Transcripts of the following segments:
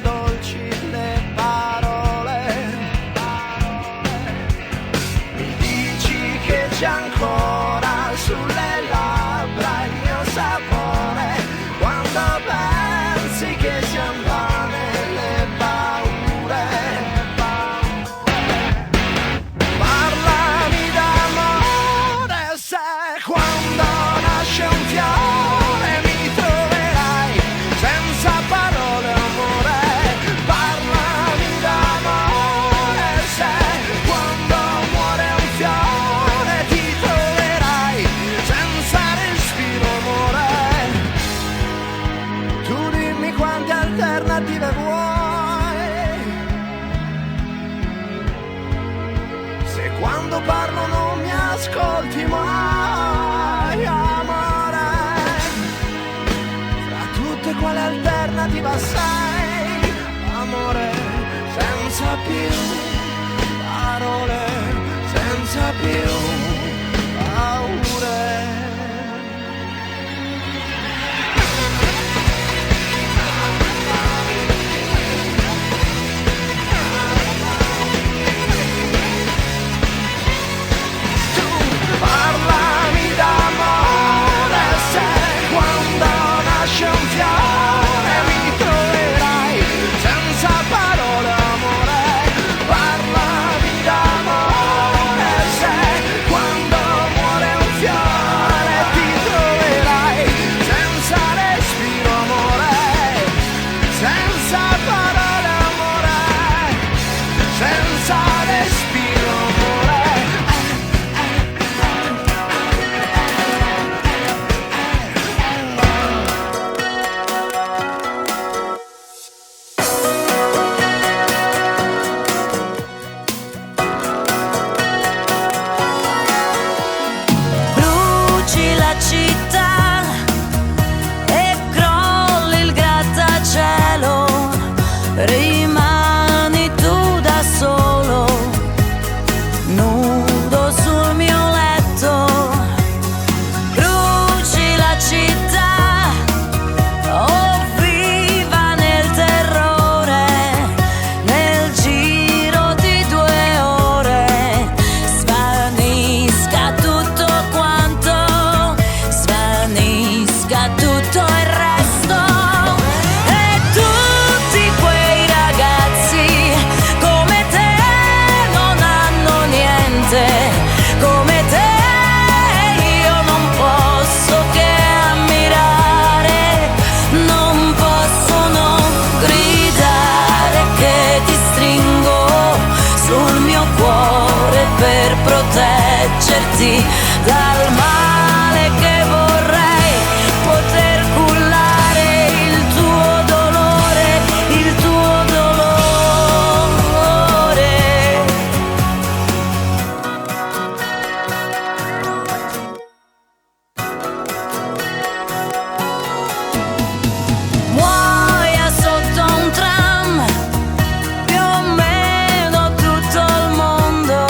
dolci le parole. Mi dici che c'è ancora sulle labbra il mio sapore, quando pensi che siano vane le paure. Parlami d'amore, se quando nasce un fiore mi troverai senza parole amore. Parlami d'amore, se quando muore un fiore ti troverai senza respiro amore. Tu dimmi quante alternative vuoi, se quando parlo non mi ascolti mai amore. Fra tutte quale alternativa sei amore, senza più parole, senza più paure. Parlami d'amore, se quando nasce un fiore mi troverai senza parole amore. Parlami d'amore, se quando muore un fiore ti troverai senza respiro amore, senza parole amore, senza respiro amore. Bruci la città e crolli il grattacielo, rimani tu da solo, nudo sul mio letto. Bruci la città, oh viva nel terrore, nel giro di 2 ore svanisca tutto quanto, svanisca tutto il resto. E tutti quei ragazzi come te non hanno niente, come te io non posso che ammirare, non posso non gridare che ti stringo sul mio cuore per proteggerti dal male che vorrei poter cullare il tuo dolore, il tuo dolore. Muoia sotto un tram, più o meno tutto il mondo,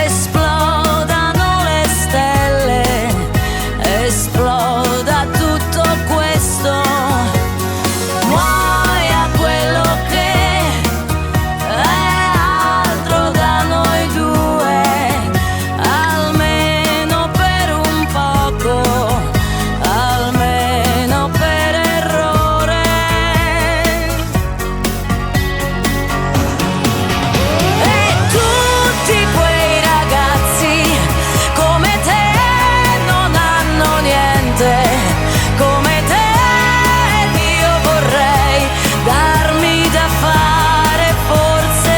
esplodano le stelle, esploda tutto questo. Muoia quello che è altro da noi due, almeno per un poco, almeno per errore. E tutti quei ragazzi come te non hanno niente, come te io vorrei darmi da fare, forse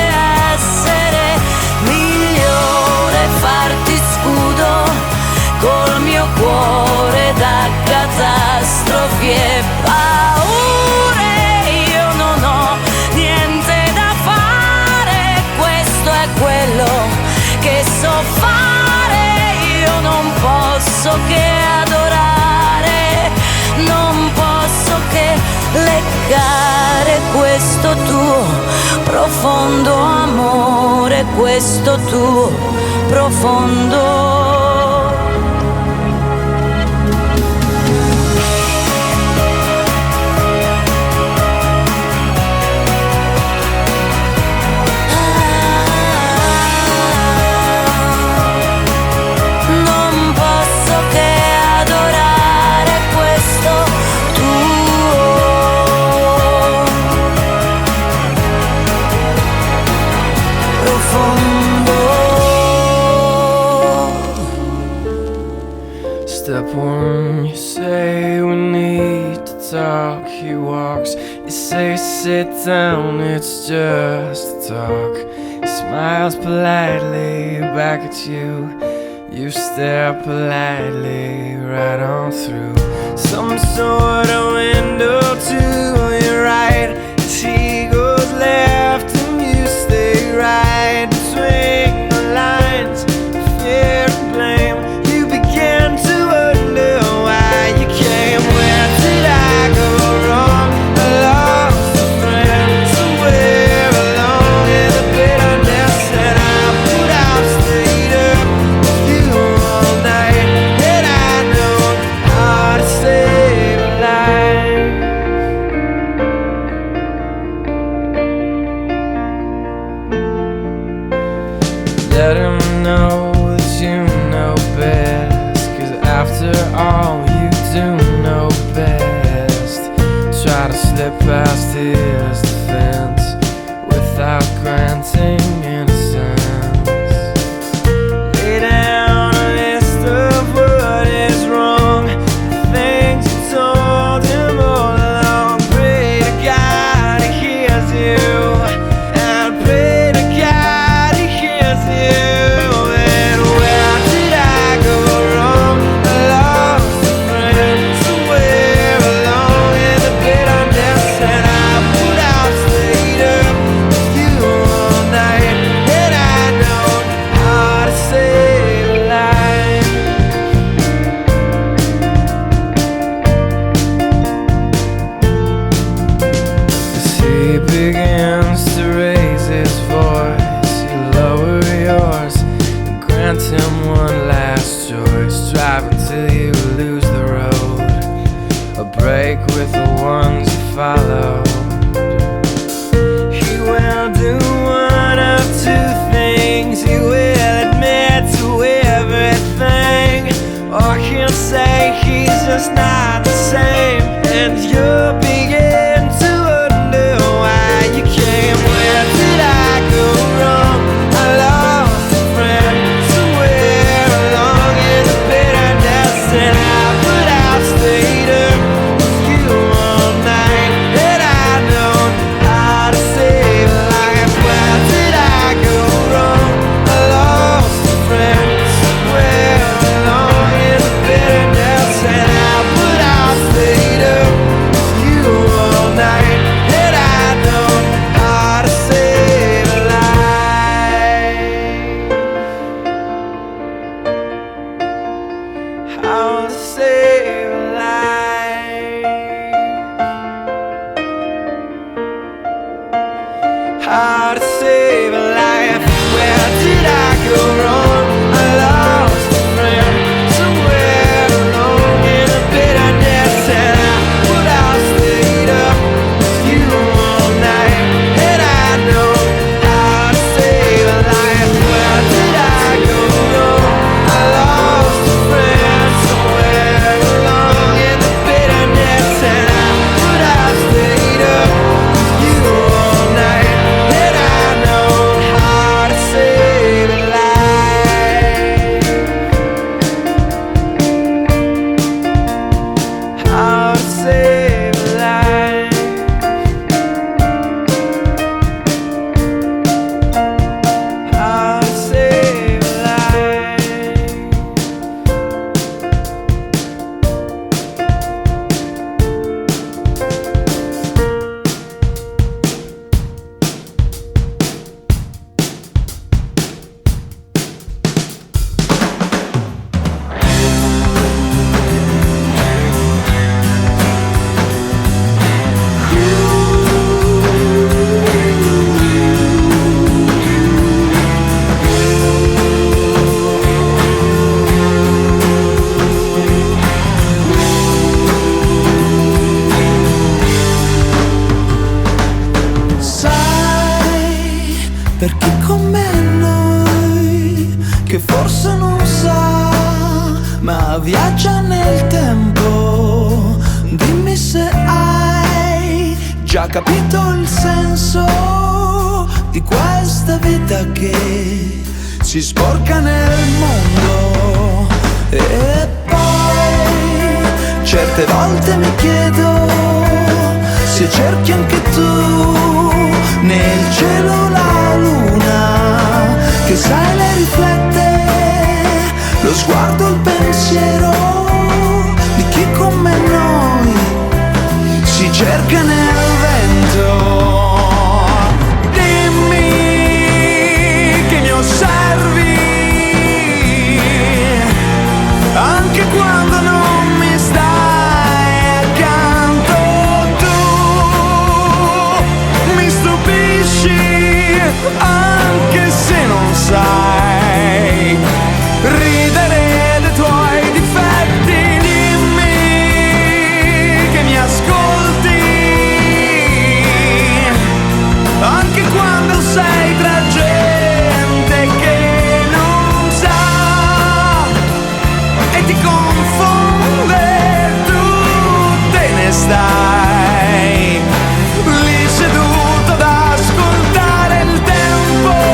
essere migliore, farti scudo col mio cuore da catastrofi e paure. Io non ho niente da fare, questo è quello che so fare. Io non posso che adorare, non posso che leccare questo tuo profondo amore, questo tuo profondo. sit down, it's just talk. He smiles politely back at you. You stare politely right on through some sort of window to your right. As he goes left and you stay right between the lines of fear and blame. You begin to wonder why you came. Where did I go wrong? I lost a friend somewhere along in the bitterness, and I put out stayed up with you all night. And I know how to save a life. Let him know that you know best, 'cause after all you do know best. Try to slip past his defense without granting innocence. Lay down a list of what is wrong, the things you told him all along. Pray to God he hears you, and pray to God he hears you. And where did I go wrong? I lost a friend somewhere along in the bitterness, and I put out stayed up with you all night. And I know how to save a life. As he begins to raise his voice, you lower yours and grant him one last choice. Drive until you lose the road, a break with the ones you follow. He will do one of two things. He will admit to everything, or he'll say he's just not the same. And you'll begin to wonder why you came. Where did I go wrong? I lost a friend somewhere along in the bitterness, and I put out stayed up with you all night. And I know how to save a life. Where did I go wrong? I lost a friend somewhere along in the bitterness, and I put out stayed up with you all night. And I know how to save a life. How to save a life. How to save a life. Where did I go wrong? I lost a friend somewhere along in the bitterness, and I put out stayed up with you all night. And I know how to save a life. Where did I go wrong? I lost a friend somewhere along in the bitterness, and I put out stayed up with you all night. And I know how to save a life. How to save a life. How to save a life. Sai, per chi come noi, che forse non sa, ma viaggia nel tempo. Dimmi se hai già capito il senso di questa vita che si sporca nel mondo. E poi certe volte mi chiedo se cerchi anche tu nel cielo la luna, che sai le riflette lo sguardo, il pensiero di chi come noi si cerca nel vento. Dimmi che mi osservi anche quando non mi stai accanto. Tu mi stupisci anche se non sai ridere dei tuoi difetti. Dimmi che mi ascolti anche quando sei tra gente che non sa e ti confonde. Tu te ne stai lì seduto ad ascoltare il tempo.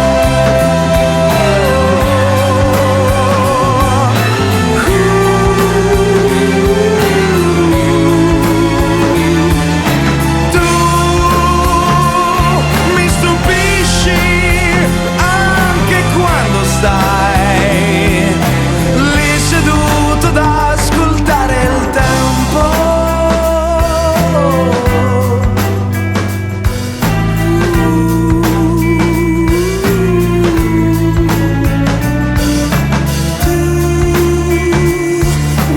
Stai lì seduto ad ascoltare il tempo. Tu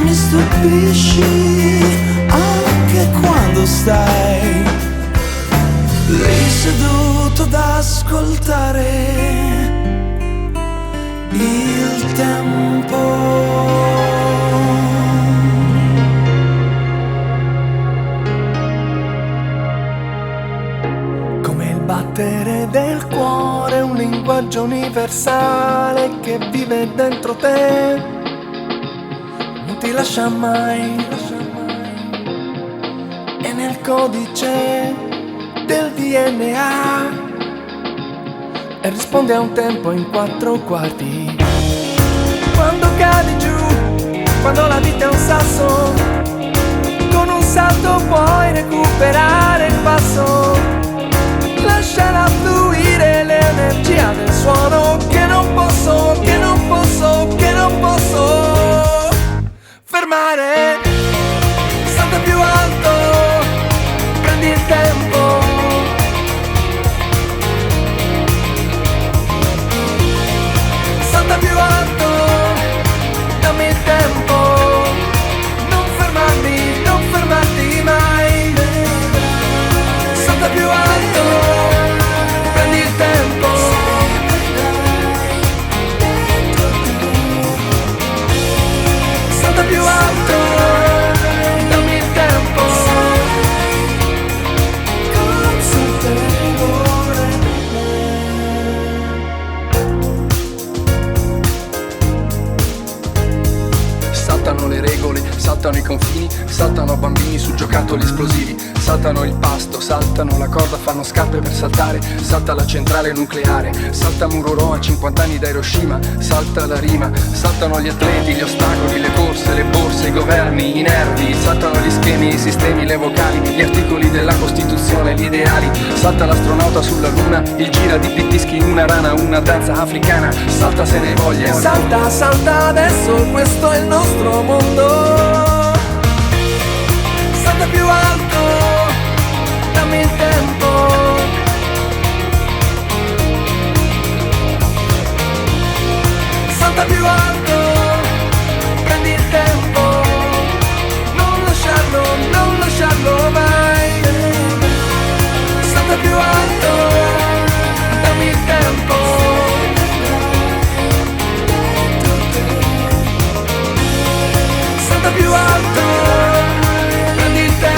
mi stupisci anche quando stai lì seduto ad ascoltare il tempo. Come il battere del cuore, un linguaggio universale che vive dentro te, non ti lascia mai, è nel codice del DNA e risponde a un tempo in 4 quarti. Quando cadi giù, quando la vita è un sasso, con un salto puoi recuperare il passo. Lasciala fluire l'energia del suono che non posso, che non posso, che non posso fermare. Salta più alto, prendi il tempo. Salta più alto, dammi il tempo, non fermarti mai. Salta più alto, prendi il tempo. Salta più alto, dammi il tempo. Saltano le regole, saltano i confini, saltano bambini su giocattoli esplosivi, saltano il pasto, saltano la corda, fanno scarpe per saltare, salta la centrale nucleare, salta Muroro a 50 anni da Hiroshima, salta la rima, saltano gli atleti, gli ostacoli, le corse, le borse, i governi, i nervi, saltano gli schemi, i sistemi, le vocali, gli articoli della Costituzione, gli ideali, salta l'astronauta sulla luna, il gira di pittischi in una rana, una danza africana, salta se ne voglia. Salta, salta adesso, questo è il nostro mondo. Salta più alto, dammi il tempo. Salta più alto, prendi il tempo. Non lasciarlo mai. Salta più alto, dammi il tempo. Salta più alto, prendi il tempo.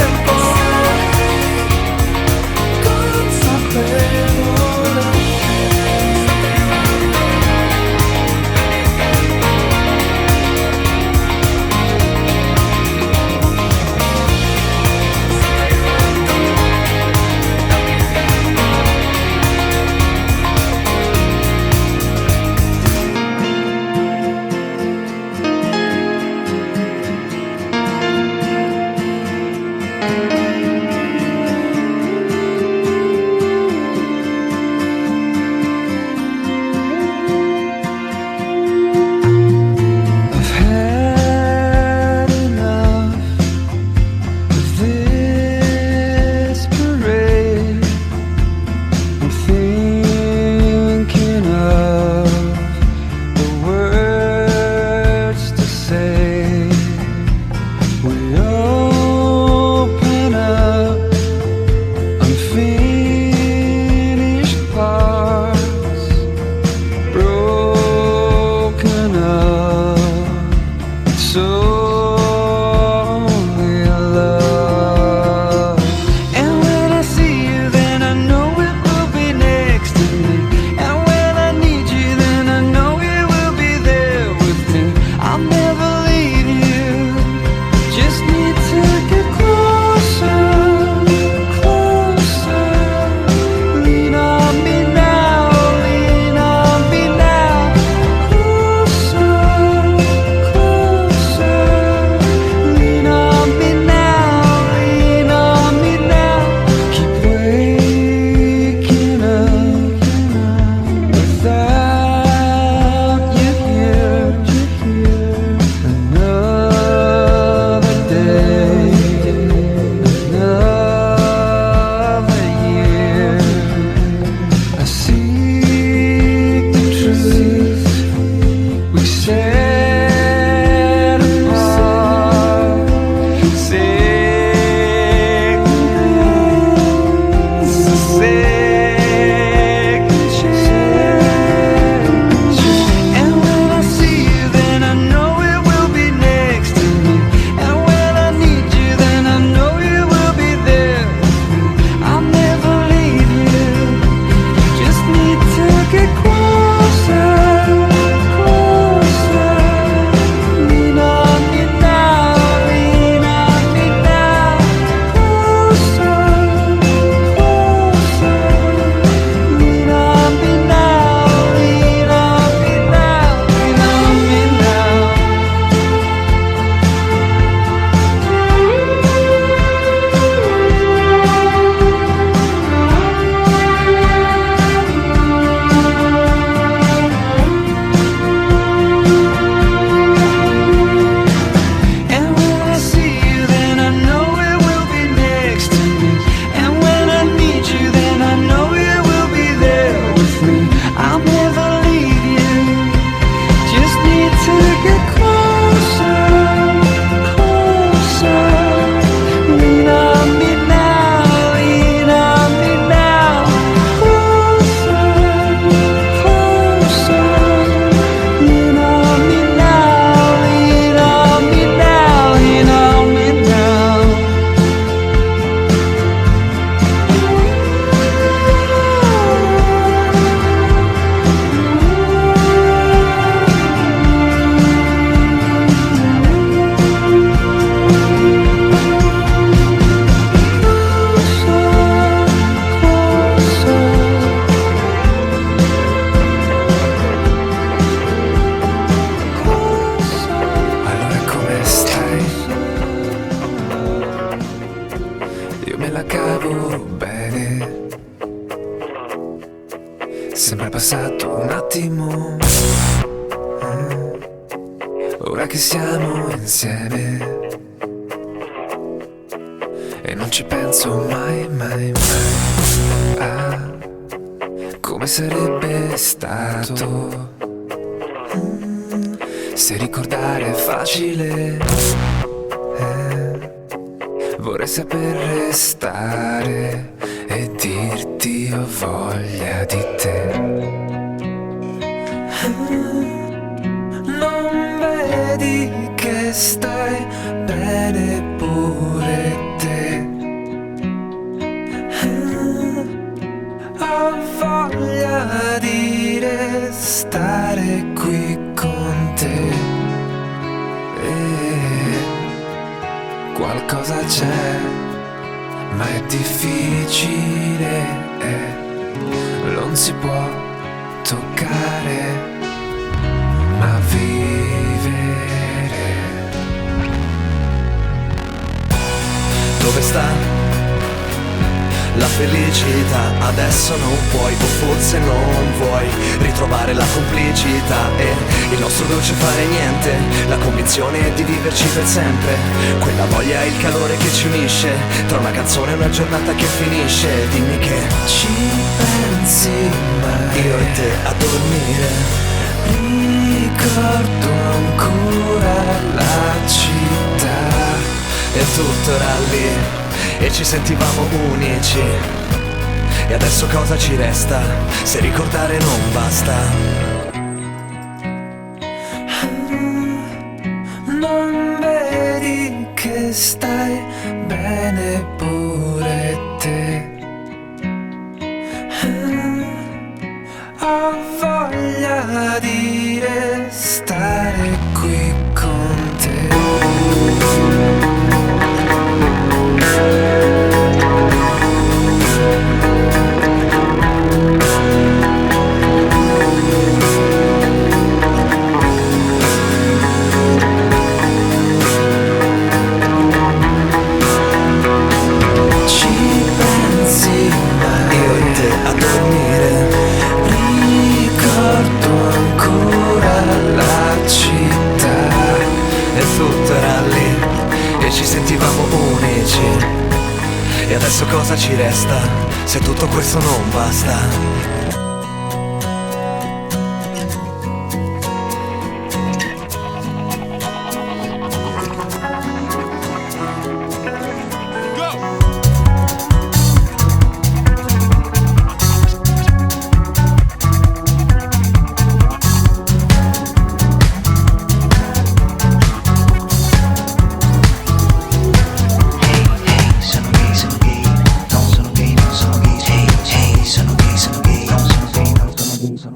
Sembra passato un attimo, ora che siamo insieme, e non ci penso mai, mai, mai a come sarebbe stato, se ricordare è facile, vorrei saper restare e dirti ho voglia di te. Non vedi che stai bene pure te? Ho voglia di restare qui con te. Qualcosa c'è, ma è difficile, non si può toccare, ma vivere. Dove sta la felicità? Adesso non puoi, o forse non vuoi ritrovare la complicità e il nostro dolce fare niente, la convinzione di viverci per sempre, quella voglia e il calore che ci unisce tra una canzone e una giornata che finisce. Dimmi che Ci pensi mai? io e te a dormire. Ricordo ancora la città E tutto era lì e ci sentivamo unici. E adesso cosa ci resta se ricordare non basta? Non vedi che stai bene pure te? Ho voglia di restare qui con te. E adesso cosa ci resta se tutto questo non basta?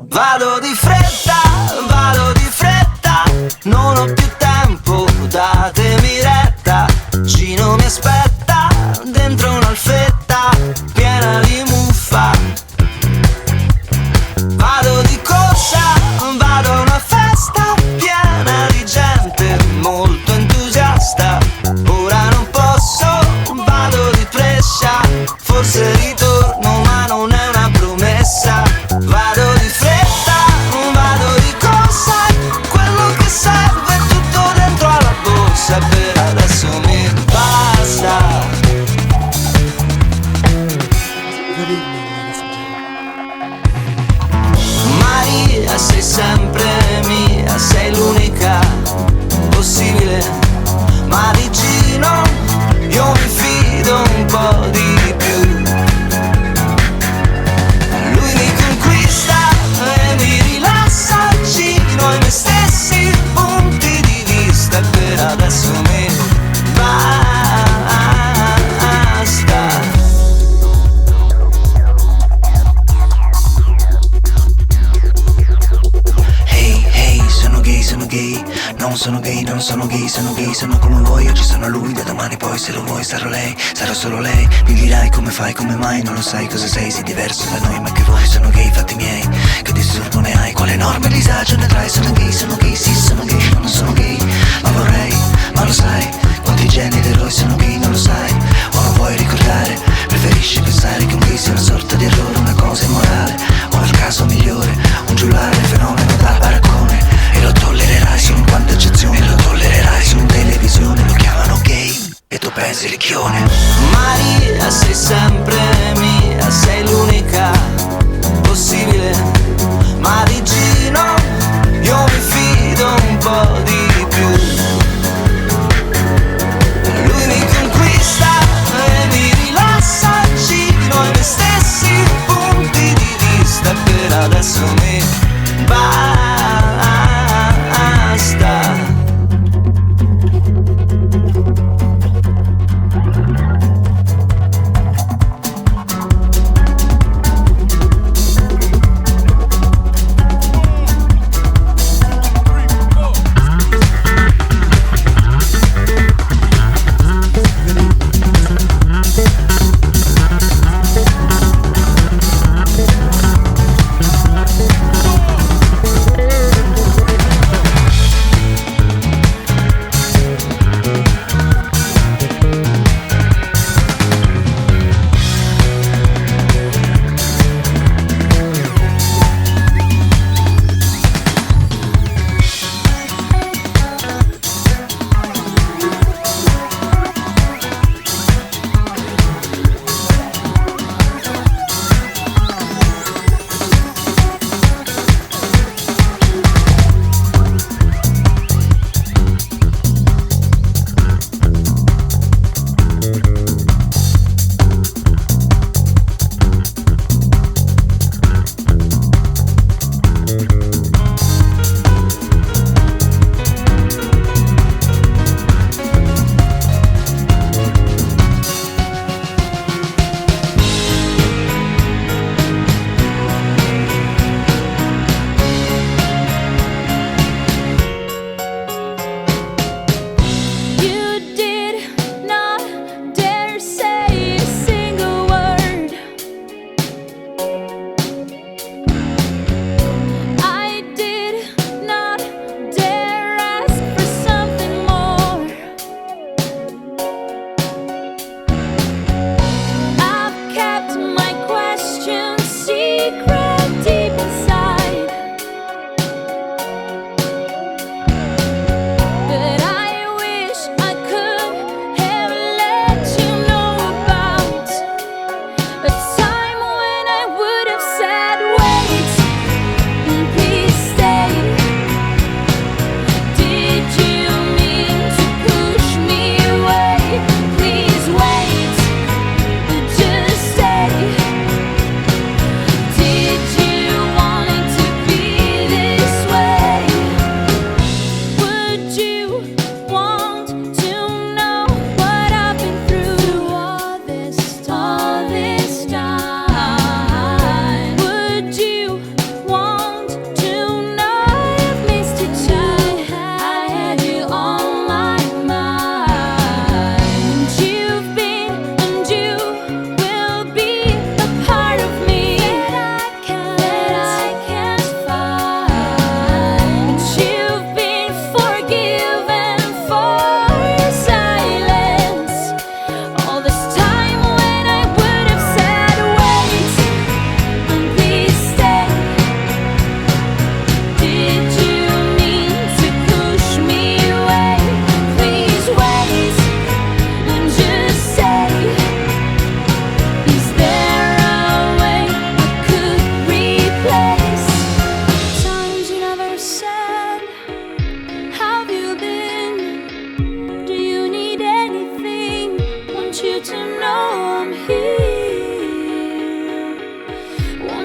Vado di fretta, non ho più tempo, datemi retta. Gino mi aspetta dentro un'alfetta piena di muffa. Vado di corsa, vado a una festa piena di gente molto entusiasta. Ora non posso, vado di prescia, forse ritorno ma non è una promessa. Vado di fretta, vado di corsa, quello che serve è tutto dentro alla borsa. Per adesso mi basta. Maria, sei sempre mia, sei l'unica possibile. Ma di Gino io mi fido un po' di più. Lui mi conquista e mi rilassa, Gino ai miei stessi punti di vista. E per adesso mi basta. Sono gay, non sono gay, non sono gay, sono gay, sono come vuoi, oggi sono lui, da domani poi se lo vuoi sarò lei, sarò solo lei, mi dirai come fai, come mai, non lo sai cosa sei diverso da noi, ma che vuoi, sono gay, fatti miei, che disturbo ne hai, quale enorme disagio ne trai, sono gay, sì, sono gay, non sono gay, ma vorrei, ma lo sai, quanti generi eroi sono gay, non lo sai, o non vuoi ricordare, preferisci pensare che un gay sia una sorta di errore, una cosa immorale, o nel caso mi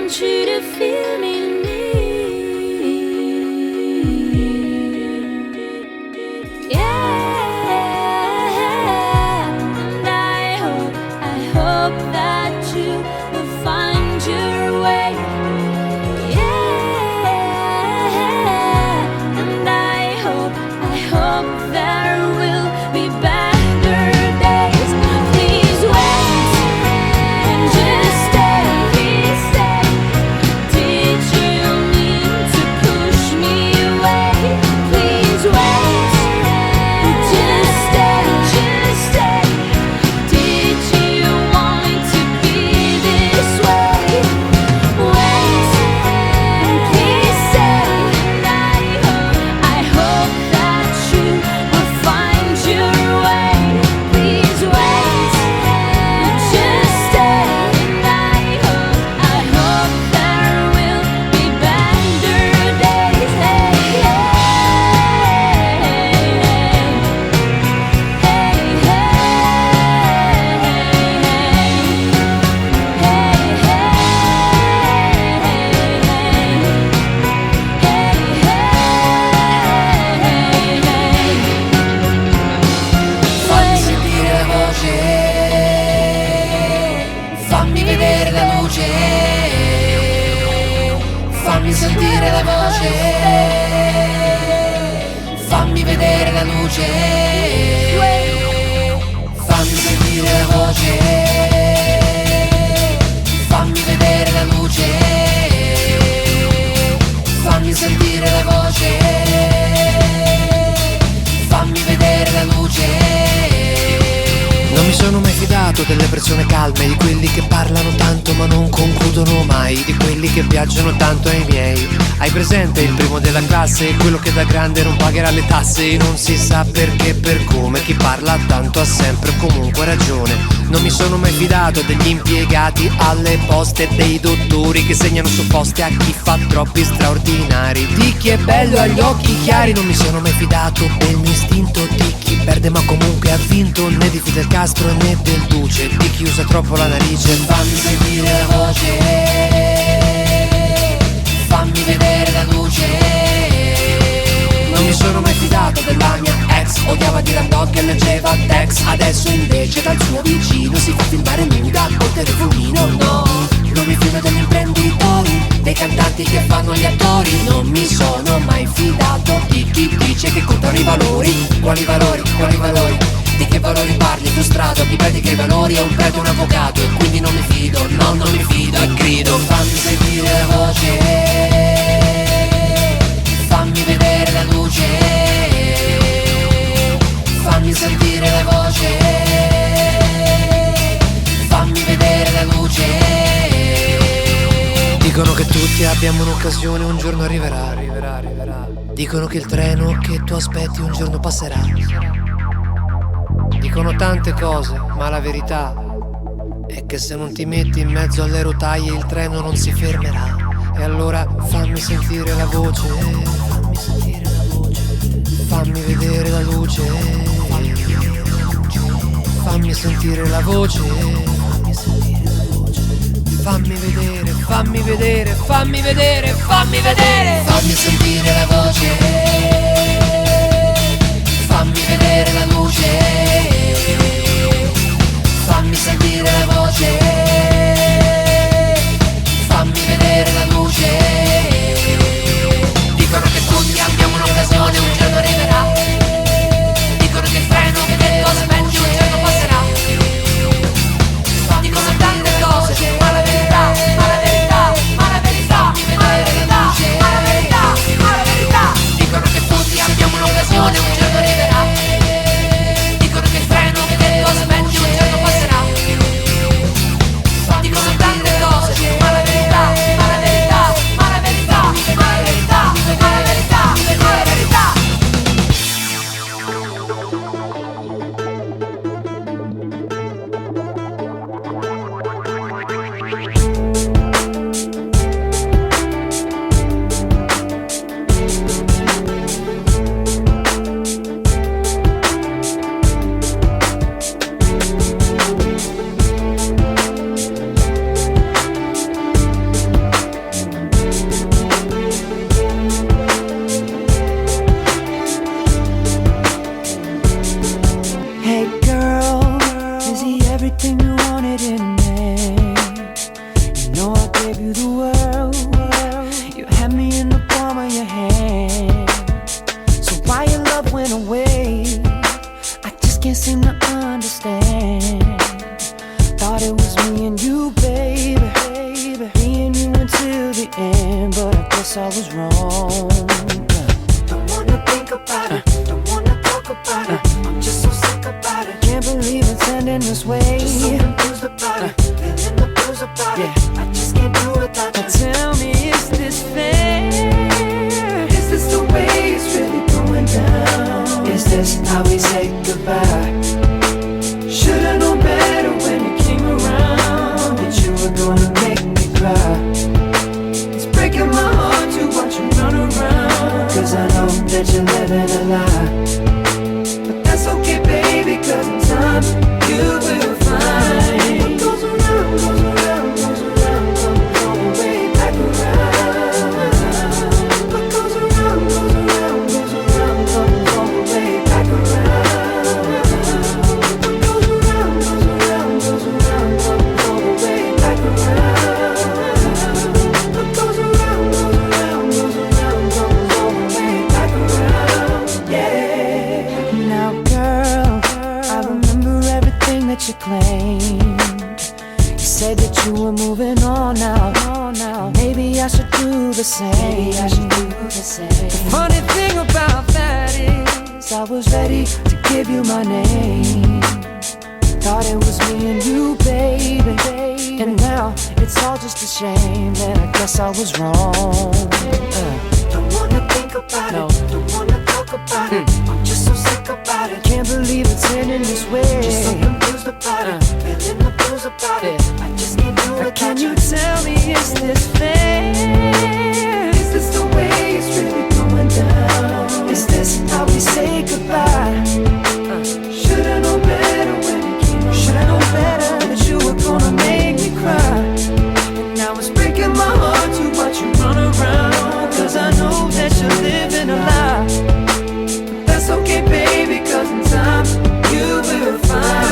want you to feel me near. Yeah, and I hope that you will find your way. Yeah, and I hope there will be better days. Please wait and just stay. Did you mean to push me away? Please wait and just stay. Did you want it to be this way? Wait and please stay. I hope that you will find your way. Please wait and just stay. I hope there will be better days. Fammi sentire la voce, fammi vedere la luce, fammi sentire la voce, fammi vedere la luce, fammi sentire la voce, fammi vedere la luce, fammi sentire la voce, fammi vedere la luce. Non mi sono mai fidato delle persone calme, di quelli che parlano tanto ma non concludono mai, di quelli che viaggiano tanto ai miei. Hai presente il primo della classe, quello che da grande non pagherà le tasse? Non si sa perché, per come, chi parla tanto ha sempre comunque ragione. Non mi sono mai fidato degli impiegati alle poste, dei dottori che segnano su poste a chi fa troppi straordinari, di chi è bello agli occhi chiari. Non mi sono mai fidato del mio istinto, di chi perde ma comunque ha vinto, né di Fidel Castro né del Duce, di chi usa troppo la narice. Fammi sentire la voce, fammi vedere la luce. Non mi sono mai fidato della mia ex, odiava Dylan Dog e leggeva Tex. Adesso invece dal suo vicino si fa filmare nuda col telefonino. No, non mi fido degli imprenditori, dei cantanti che fanno gli attori. Non mi sono mai fidato di chi dice che contano i valori. Quali valori, quali valori? Di che valori parli frustrato? Chi predica i valori è un prete e un avvocato, e quindi non mi fido, no, non mi fido e grido. Fammi sentire la voce, fammi vedere la luce, fammi sentire la voce, fammi vedere la luce. Dicono che tutti abbiamo un'occasione, un giorno arriverà. Dicono che il treno che tu aspetti un giorno passerà. Dicono tante cose, ma la verità è che se non ti metti in mezzo alle rotaie il treno non si fermerà. E allora fammi sentire la voce, fammi sentire la voce, fammi vedere la luce, fammi sentire la voce, fammi sentire la voce, fammi vedere, fammi vedere, fammi vedere, fammi vedere, fammi sentire la voce, fammi vedere la luce, fammi sentire la voce, fammi vedere la luce. Dicono che tutti abbiamo un'occasione, un giorno arriverà. Dicono che il treno che cosa aspetti un giorno passerà. Dicono tante cose, ma la verità, ma la verità, ma la verità, ma la verità, ma la verità, ma la verità. Dicono che tutti abbiamo un'occasione, un giorno arriverà. Dicono che il treno che cosa aspetti un giorno passerà. the world. You had me in the palm of your hand. So why your love went away, I just can't seem to understand. Thought it was me and you, baby, me and you until the end, but I guess I was wrong. Don't wanna think about it, don't wanna talk about it. I'm just so sick about it. Can't believe it's ending this way. Just so confused about it, feeling the blues about it. I just can't do without you. Tell me, is this fair? Is this the way it's really going down? Is this how we say goodbye? Should've known better when you came around, that you were gonna make me cry. It's breaking my heart to watch you run around, cause I know that you're living a lie. But that's okay, baby, cause in time you will find. What goes around, goes around, goes around, comes all the way back around. What goes around, goes around, goes around, comes all the way back around. That you claimed, you said that you were moving on now. Maybe I should do the same. The funny thing about that is I was ready to give you my name. Thought it was me and you, baby, and now it's all just a shame. And I guess I was wrong. Don't wanna think about it, don't wanna talk about it. I'm just so sick about it. Can't believe it's ending this way. Just so confused about it, feeling the blues about it. I just can't do it. Can you tell me, is this fair? Is this the way it's really going down? Is this how we say goodbye? Should've known better when you came around. Should've known better that you were gonna make me cry. And now it's breaking my heart to watch you run around, cause I know that you're living a lie. But that's okay, baby, cause in time you will find.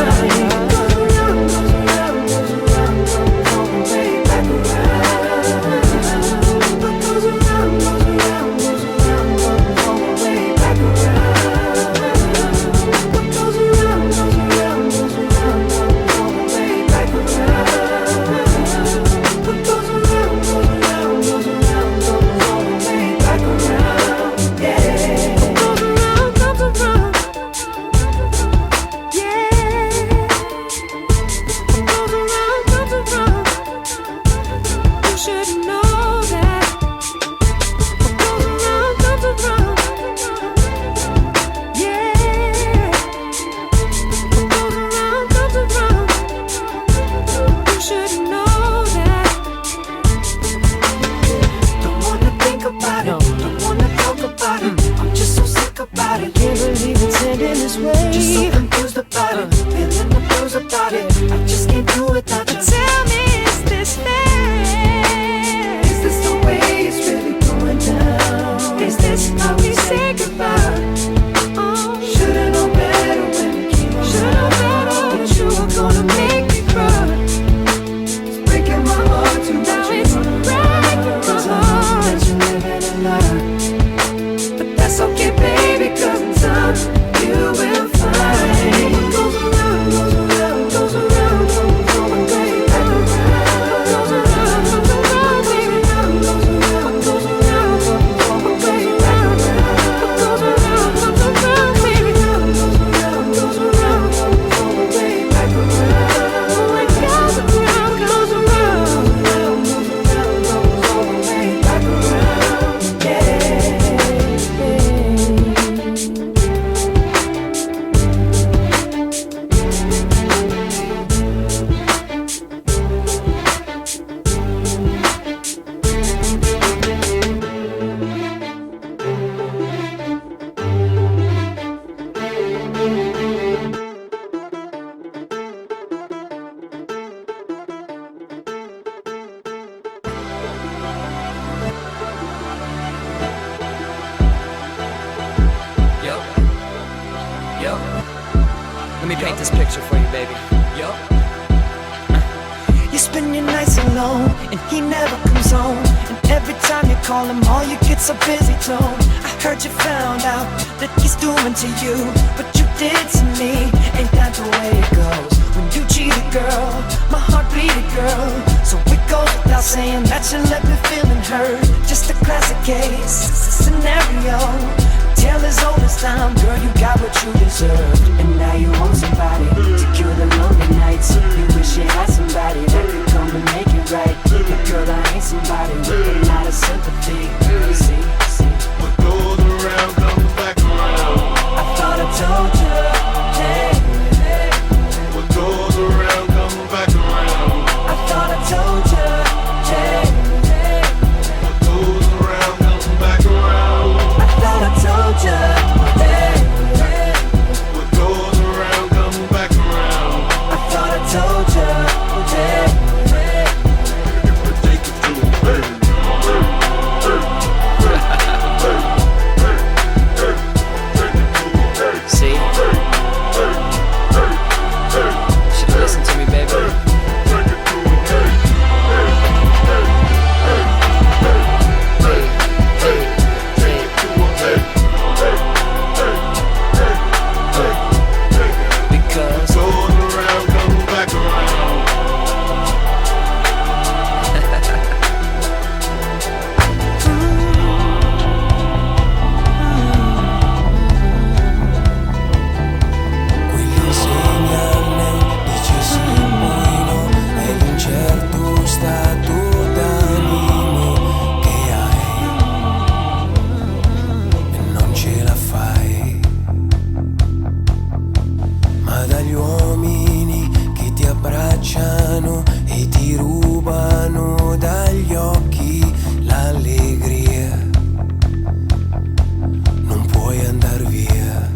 Let me paint this picture for you, baby. Yo. You spend your nights alone. alone, and he never comes home. And every time you call him, all you get's a busy tone. I heard you found out that he's doing to you what you did to me. Ain't that the way it goes? When you cheat a girl, my heart beat a girl. So it goes without saying that you left me feeling hurt. Just a classic case, scenario. Tale as old as time, girl, you got what you deserved. And now you want somebody to cure the lonely nights. You wish you had somebody that could come and make it right. But girl, I ain't somebody with a lot of sympathy. See, what goes around comes back around. I thought I told you, hey. What goes around comes back around. I thought I told you, hey. What goes around comes back around. I thought I told you, hey. What goes around comes back around. I thought I told you, hey. Take it to a baby. See? Should listen to me, baby. Because Goes around comes back around. Quelli segnali decisi poi no, è l'incerto stato d'animo che hai e non ce la fai. Ma dagli uomini che ti abbracciano e ti rubano dagli occhi l'allegria, non puoi andar via,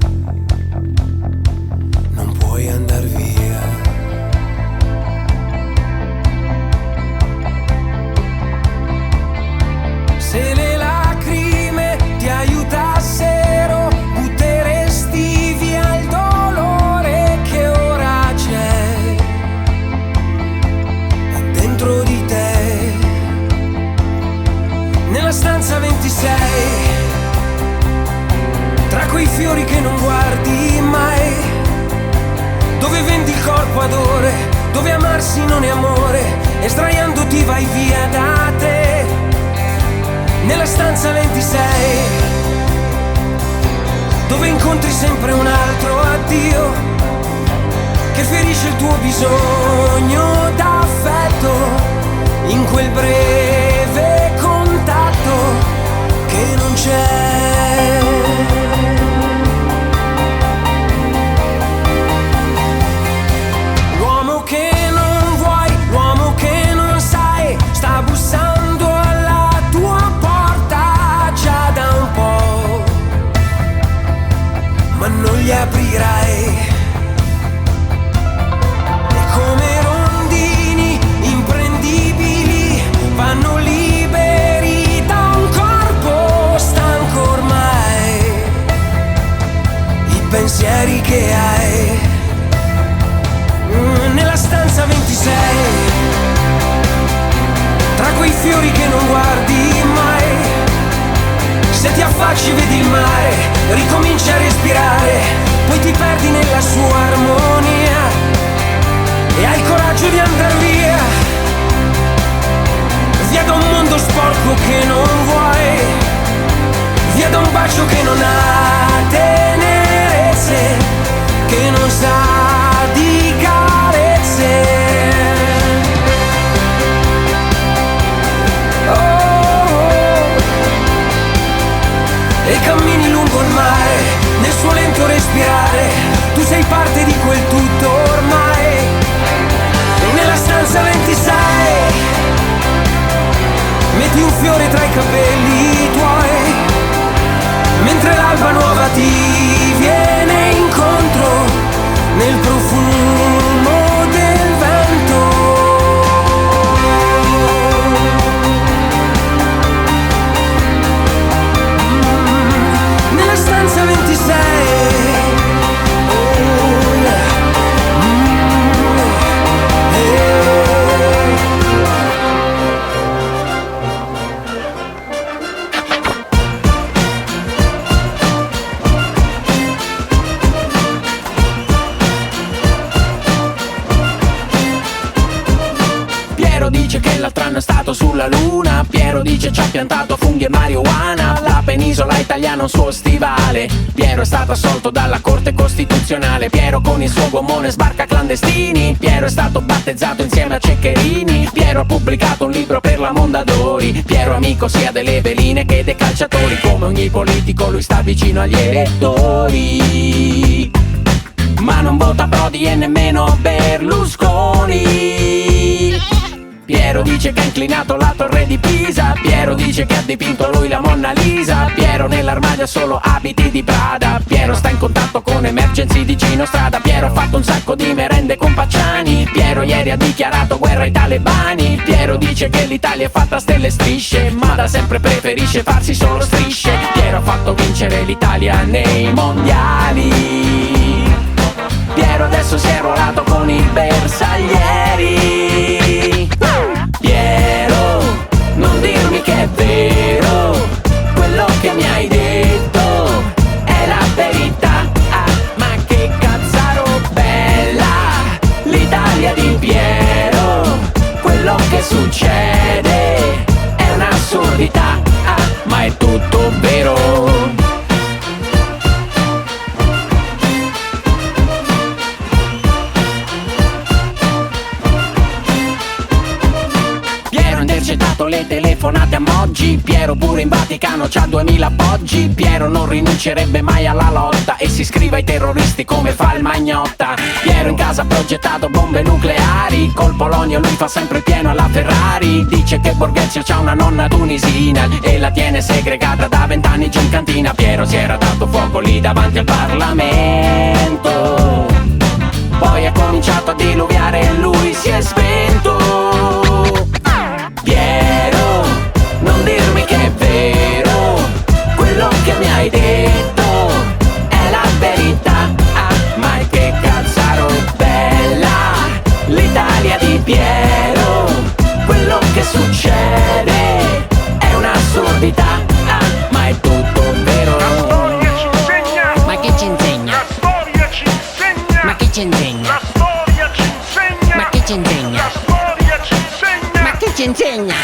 non puoi andar via. Se le lacrime ti aiutassero, butteresti via il dolore che ora c'è dentro di te. Nella stanza 26, tra quei fiori che non guardi mai, dove vendi il corpo ad ore, dove amarsi non è amore e sdraiandoti vai via da te. Nella stanza 26, dove incontri sempre un altro addio che ferisce il tuo bisogno d'affetto, in quel breve contatto che non c'è. L'uomo che non vuoi, l'uomo che non sai, sta bussando alla tua porta già da un po', ma non gli aprirai. E come rondini imprendibili vanno liberi da un corpo stanco ormai, i pensieri che hai. Nella stanza 26, tra quei fiori che non guardi mai, se ti affacci vedi il mare, ricominci a respirare, poi ti perdi nella sua armonia e hai il coraggio di andar via, via da un mondo sporco che non vuoi, via da un bacio che non ha tenerezze, che non sa di carezze. E cammini lungo il mare, nel suo lento respirare, tu sei parte di quel tutto ormai. E nella stanza 26, metti un fiore tra i capelli tuoi, mentre l'alba nuova ti viene incontro nel profumo del vento. Nella stanza 26, oh yeah. Piero dice ci ha piantato funghi e marijuana. La penisola italiana un suo stivale. Piero è stato assolto dalla Corte Costituzionale. Piero con il suo gommone sbarca clandestini. Piero è stato battezzato insieme a Ceccherini. Piero ha pubblicato un libro per la Mondadori. Piero amico sia delle veline che dei calciatori. Come ogni politico lui sta vicino agli elettori, ma non vota Prodi e nemmeno Berlusconi. Piero dice che ha inclinato la torre di Pisa. Piero dice che ha dipinto lui la Monna Lisa. Piero nell'armadio ha solo abiti di Prada. Piero sta in contatto con Emergency di Gino Strada. Piero ha fatto un sacco di merende con Pacciani. Piero ieri ha dichiarato guerra ai talebani. Piero dice che l'Italia è fatta a stelle e strisce, ma da sempre preferisce farsi solo strisce. Piero ha fatto vincere l'Italia nei mondiali. Piero adesso si è arruolato con i bersaglieri. Piero, non dirmi che è vero quello che mi hai detto, è la verità. Ah, ma che cazzaro bella l'Italia di Piero. Quello che succede è un'assurdità, ah, ma è tutto vero. Intercettato le telefonate a Moggi. Piero pure in Vaticano c'ha 2000 appoggi. Piero non rinuncerebbe mai alla lotta e si iscrive ai terroristi come fa il Magnotta. Piero in casa ha progettato bombe nucleari. Col Polonio lui fa sempre il pieno alla Ferrari. Dice che Borghezio c'ha una nonna tunisina e la tiene segregata da 20 anni giù in cantina. Piero si era dato fuoco lì davanti al Parlamento, poi ha cominciato a diluviare e lui si è spento. Piero, non dirmi che è vero quello che mi hai detto, è la verità. Ah, ma che cazzaro bella l'Italia di Piero. Quello che succede è un'assurdità, ah, ma è tutto vero. La storia ci insegna. Ma che ci insegna? La storia ci insegna. Ma che ci insegna? La storia ci insegna. Ma che ci insegna? La storia ci insegna. Ma che ci insegna?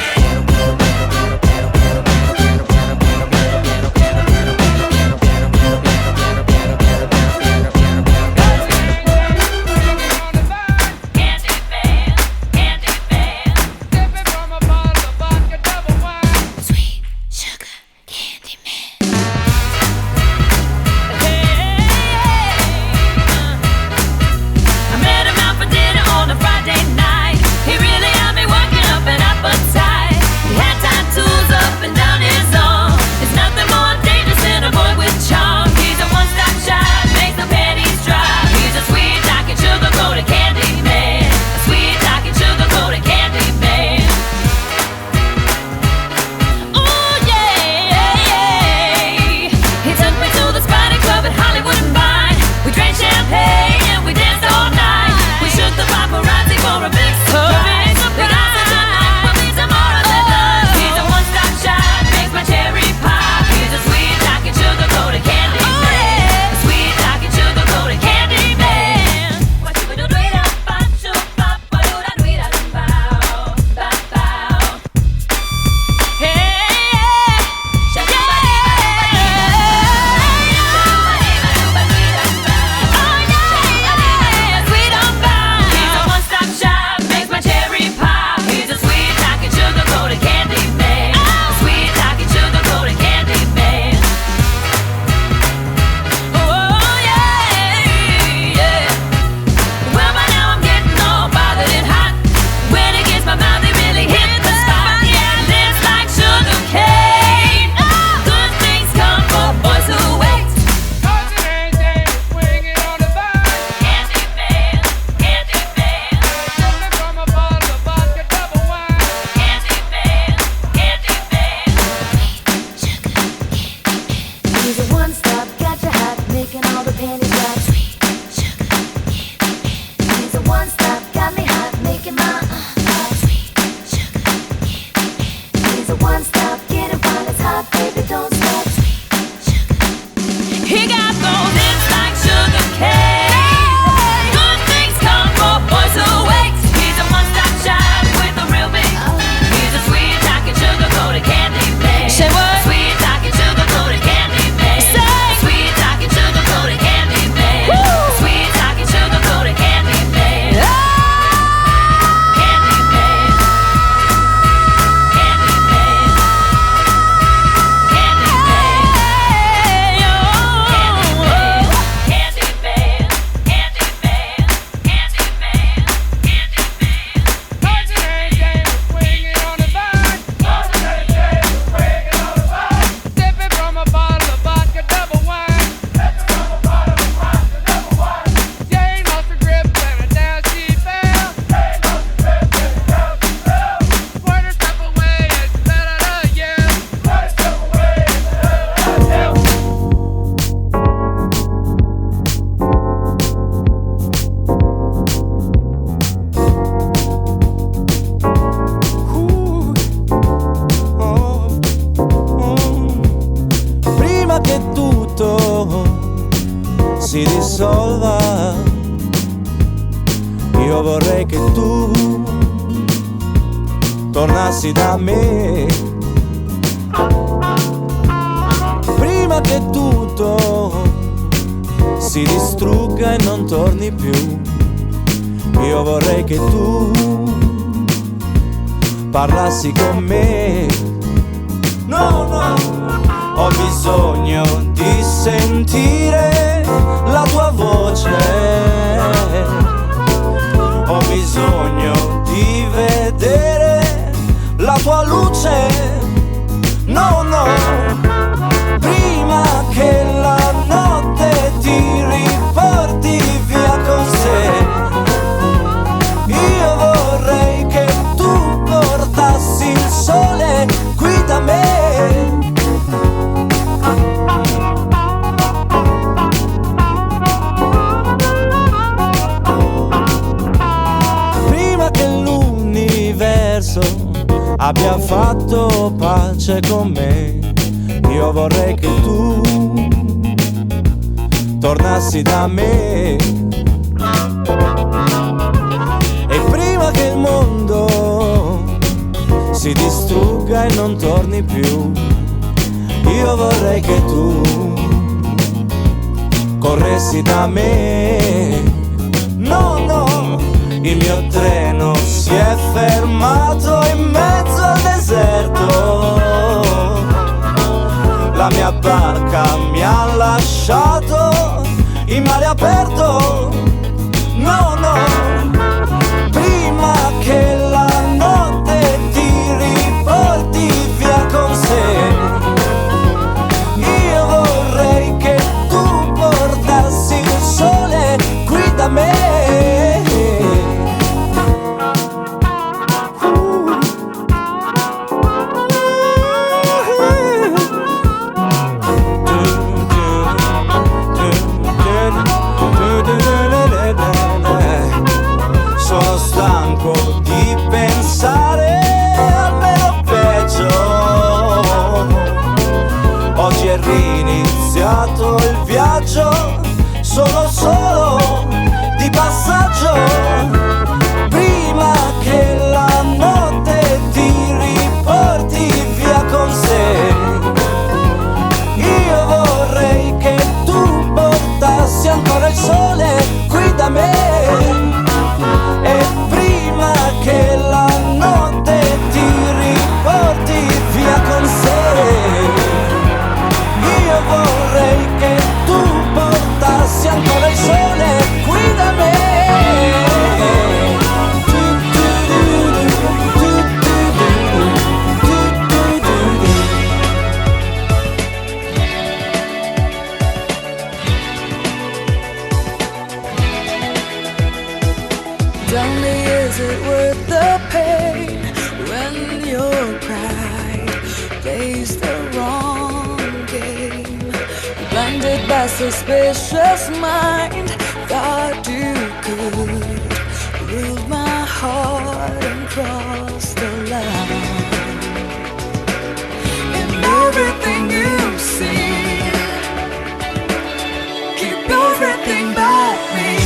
Sugar coated si dissolva. Io vorrei che tu tornassi da me prima che tutto si distrugga e non torni più. Io vorrei che tu parlassi con me. No, no, ho bisogno di sentire la tua voce. Ho bisogno di vedere la tua luce. No, no, prima che la notte ti riporti via con sé. Io vorrei che tu portassi il sole qui da me. Prima che l'universo abbia fatto pace con me, io vorrei che tu tornassi da me. E prima che il mondo si distrugga e non torni più, io vorrei che tu corressi da me. No, no, il mio treno si è fermato in mezzo al deserto. La mia barca mi ha lasciato in mare aperto. No, no, prima che la notte ti riporti via con sé. Io vorrei che tu portassi il sole qui da me. Sono stanco di pensare al meno peggio. Oggi è riniziato il viaggio, sono solo di passaggio. Prima che la notte ti riporti via con sé, io vorrei che tu portassi ancora il sole qui da me. E prima che la notte ti riporti via con sé, io vorrei che tu portassi ancora il sole qui da me. Tell me, is it worth the pain when your pride plays the wrong game? Blinded by suspicious mind, thought you could rule my heart and cross the line. And everything you see, keep everything but me.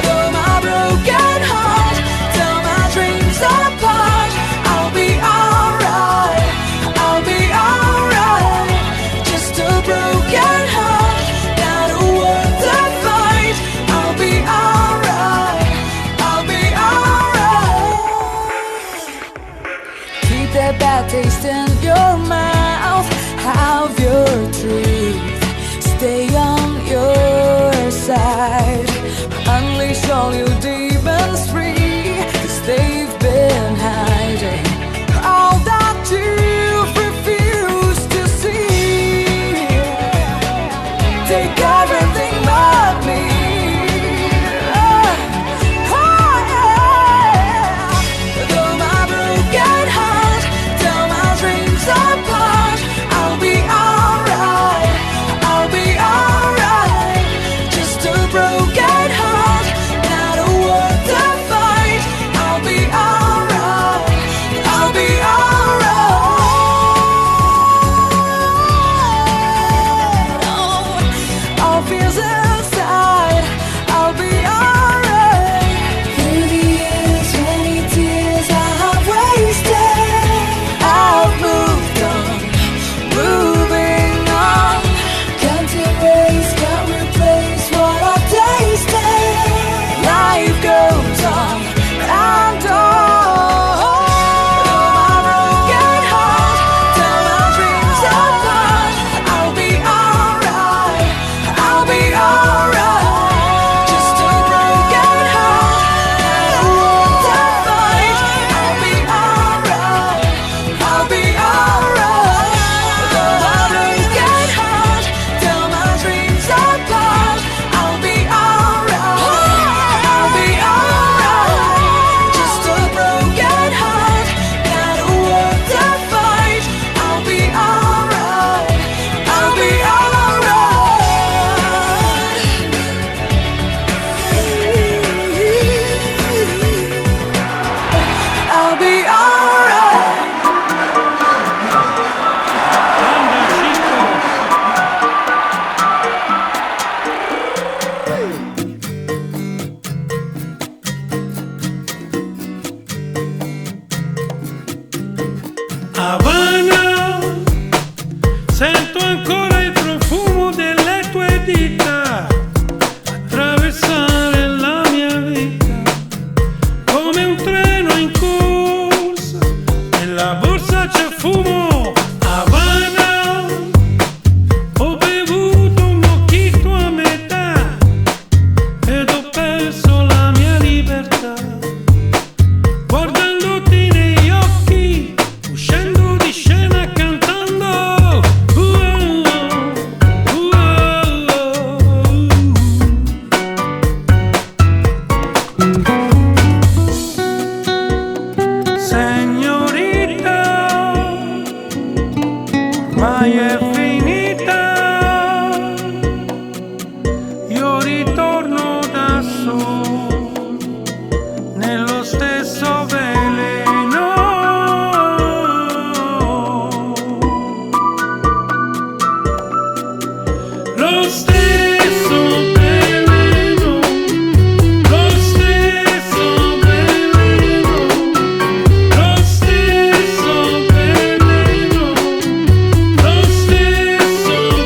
Though my broken heart, tell my dreams apart. I'll be alright, I'll be alright. Just a broken heart, not a word to fight. I'll be alright, I'll be alright. ormai è finita, io ritorno da solo nello stesso veleno. Lo stesso veleno, lo stesso veleno, lo stesso veleno, lo stesso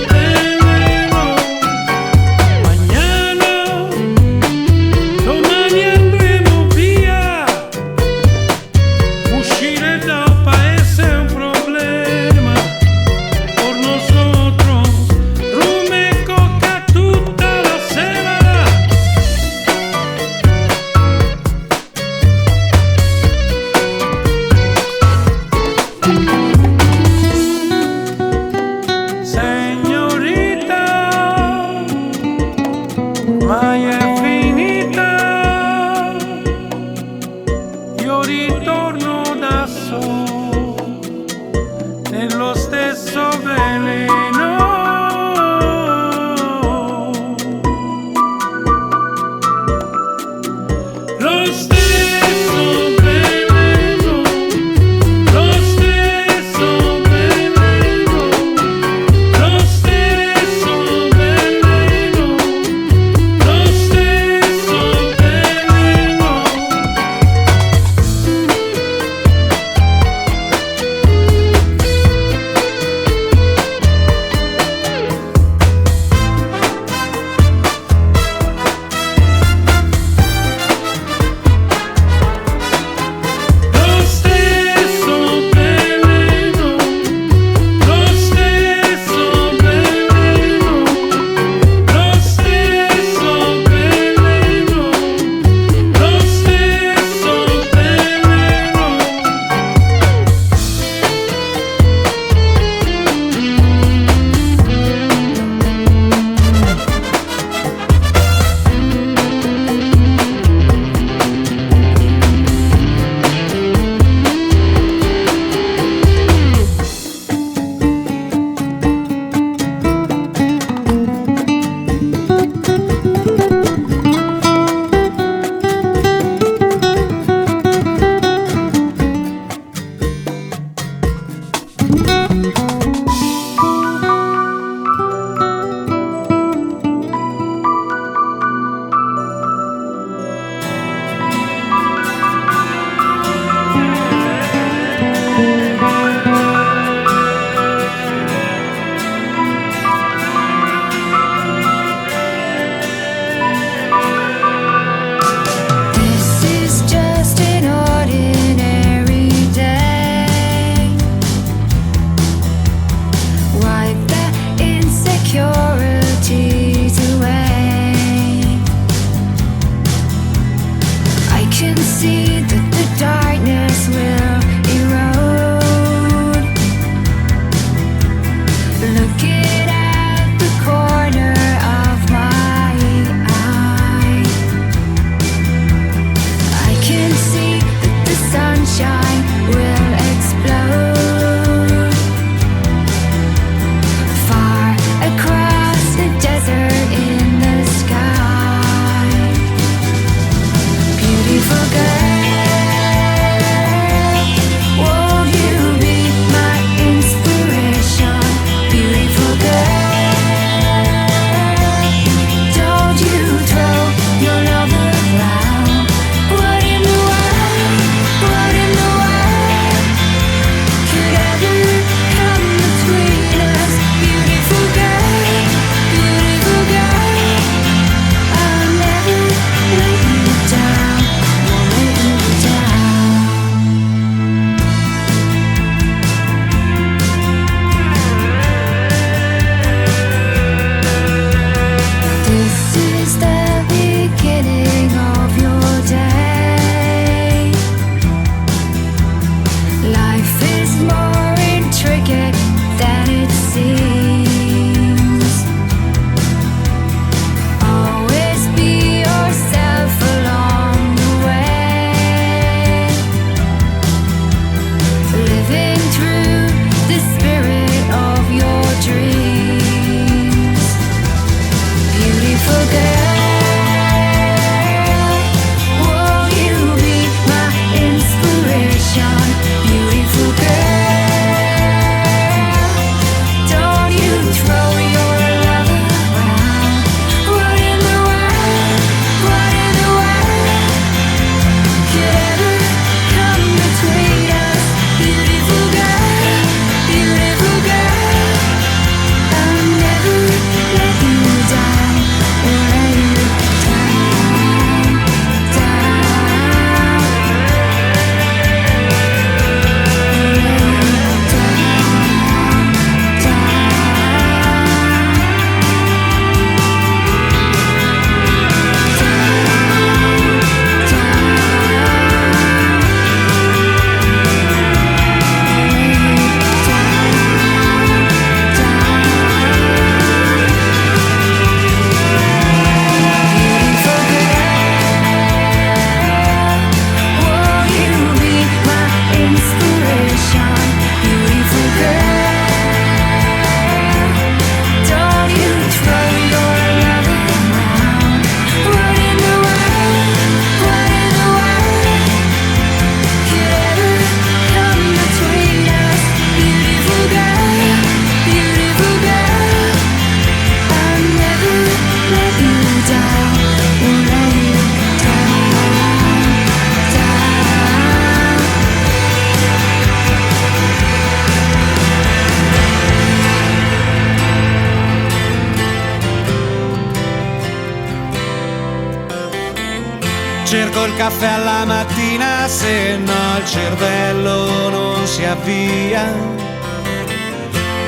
Cerco il caffè alla mattina, se no il cervello non si avvia.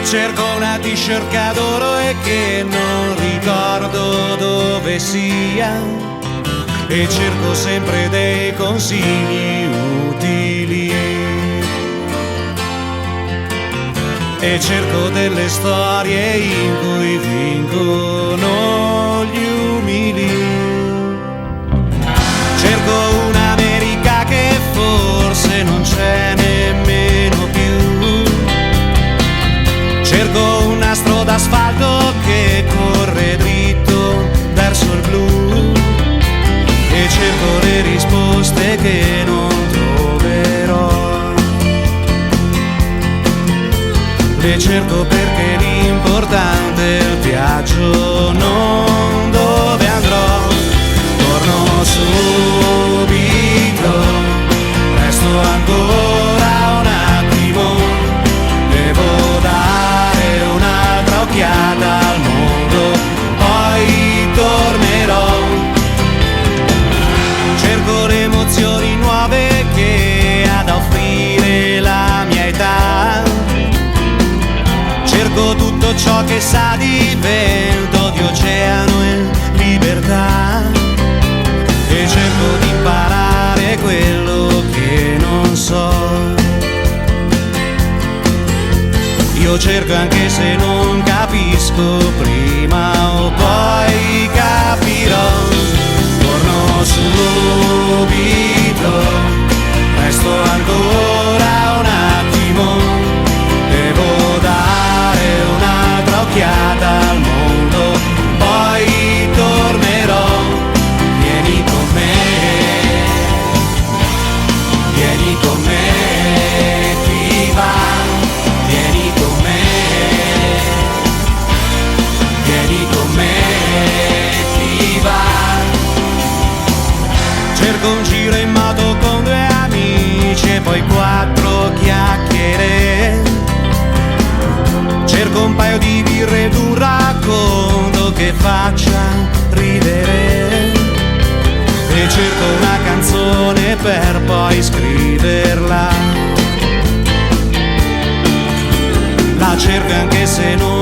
Cerco una t-shirt che adoro e che non ricordo dove sia. E cerco sempre dei consigli utili. E cerco delle storie in cui vincono gli umili. Cerco un'America che forse non c'è nemmeno più. Cerco un nastro d'asfalto che corre dritto verso il blu. E cerco le risposte che non troverò. Le cerco perché l'importante è il viaggio, non dove andrò. Torno subito, resto ancora un attimo, devo dare un'altra occhiata al mondo, poi tornerò. Cerco le emozioni nuove che ha da offrire la mia età. Cerco tutto ciò che sa di vento, di oceano e libertà. E cerco di imparare quello che non so. Io cerco anche se non capisco, prima o poi capirò. Torno subito, resto ancora un attimo, devo dare un'altra occhiata al mondo, poi tornerò. Vieni con me, vieni con me, ti va, vieni con me, vieni con me, ti va. Cerco un giro in moto con due amici e poi 4 chiacchiere. Cerco un paio di birre ed un racconto che faccia ridere. E cerco una canzone per poi scriverla. La cerco anche se non